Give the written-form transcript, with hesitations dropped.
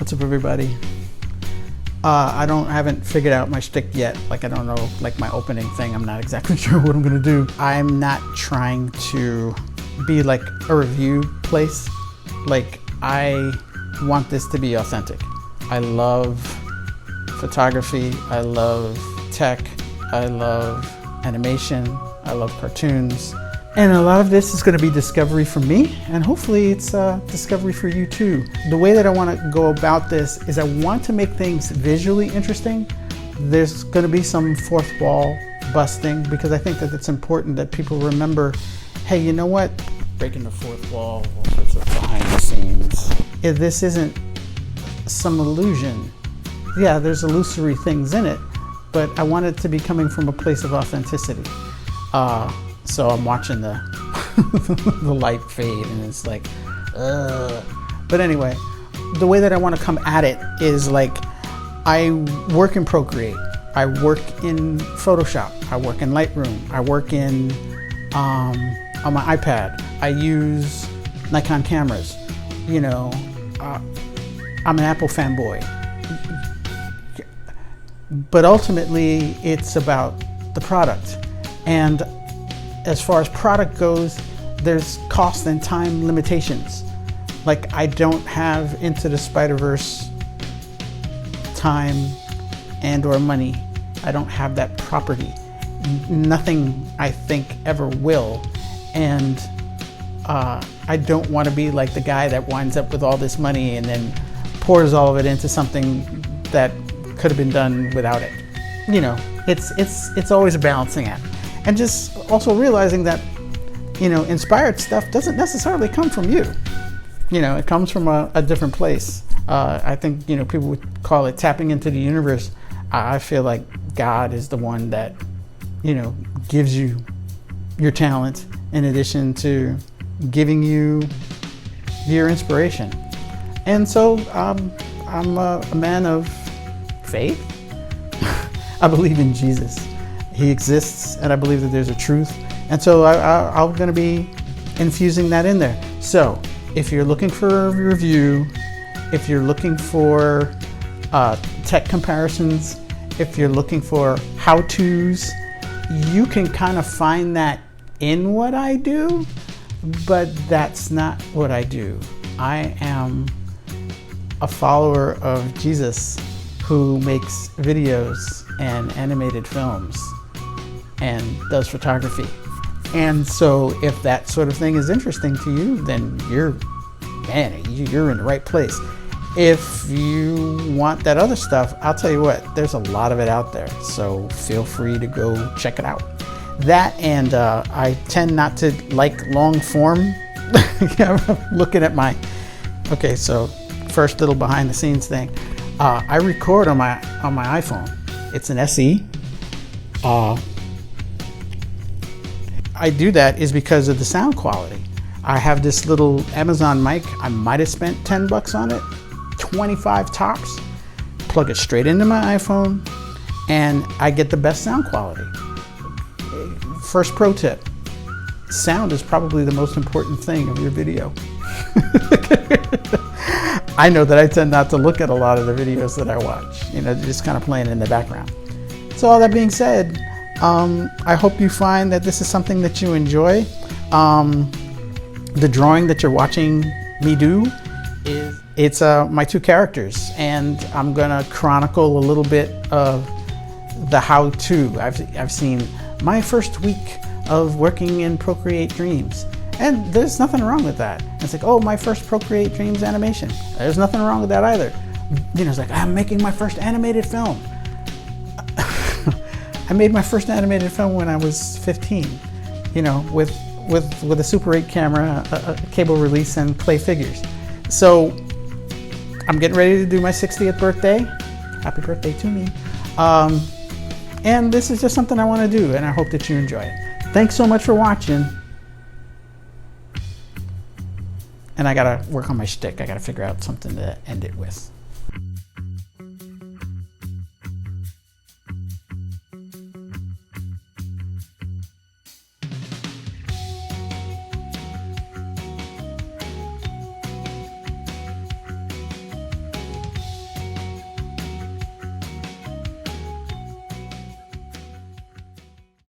What's up, everybody? I haven't figured out my shtick yet. Like, I don't know, like my opening thing, I'm not exactly sure what I'm gonna do. I'm not trying to be like a review place. Like, I want this to be authentic. I love photography, I love tech, I love animation, I love cartoons. And a lot of this is going to be discovery for me, and hopefully it's discovery for you too. The way that I want to go about this is I want to make things visually interesting. There's going to be some fourth wall busting, because I think that it's important that people remember, hey, you know what? Breaking the fourth wall, all sorts of behind the scenes. If this isn't some illusion, yeah, there's illusory things in it, but I want it to be coming from a place of authenticity. So I'm watching the the light fade, and it's like, But anyway, the way that I want to come at it is like, I work in Procreate, I work in Photoshop, I work in Lightroom, I work in on my iPad. I use Nikon cameras. You know, I'm an Apple fanboy. But ultimately, it's about the product. And as far as product goes, there's cost and time limitations. Like, I don't have Into the Spider-Verse time and or money. I don't have that property. Nothing, I think, ever will. And I don't want to be like the guy that winds up with all this money and then pours all of it into something that could have been done without it. You know, it's always a balancing act. And just also realizing that, you know, inspired stuff doesn't necessarily come from you. You know, it comes from a different place. I think, you know, people would call it tapping into the universe. I feel like God is the one that, you know, gives you your talent in addition to giving you your inspiration. And so I'm a man of faith. I believe in Jesus. He exists, and I believe that there's a truth. And so I'm going to be infusing that in there. So if you're looking for a review, if you're looking for tech comparisons, if you're looking for how-tos, you can kind of find that in what I do, but that's not what I do. I am a follower of Jesus who makes videos and animated films and does photography. And so if that sort of thing is interesting to you, then you're in the right place. If you want that other stuff, I'll tell you what, there's a lot of it out there. So feel free to go check it out. That, and I tend not to like long form. Looking at my, okay, so first little behind the scenes thing. I record on my iPhone. It's an SE. I do that is because of the sound quality. I have this little Amazon mic. I might have spent 10 bucks on it, 25 tops. Plug it straight into my iPhone, and I get the best sound quality. First pro tip, sound is probably the most important thing of your video. I know that I tend not to look at a lot of the videos that I watch, you know, just kind of playing in the background. So all that being said, I hope you find that this is something that you enjoy. The drawing that you're watching me do it's my two characters, and I'm gonna chronicle a little bit of the how-to. I've seen my first week of working in Procreate Dreams, and there's nothing wrong with that. It's like, oh, my first Procreate Dreams animation. There's nothing wrong with that either. You know, it's like, I'm making my first animated film. I made my first animated film when I was 15, you know, with a Super 8 camera, a cable release, and clay figures. So I'm getting ready to do my 60th birthday. Happy birthday to me. And this is just something I want to do, and I hope that you enjoy it. Thanks so much for watching. And I gotta work on my shtick. I gotta figure out something to end it with.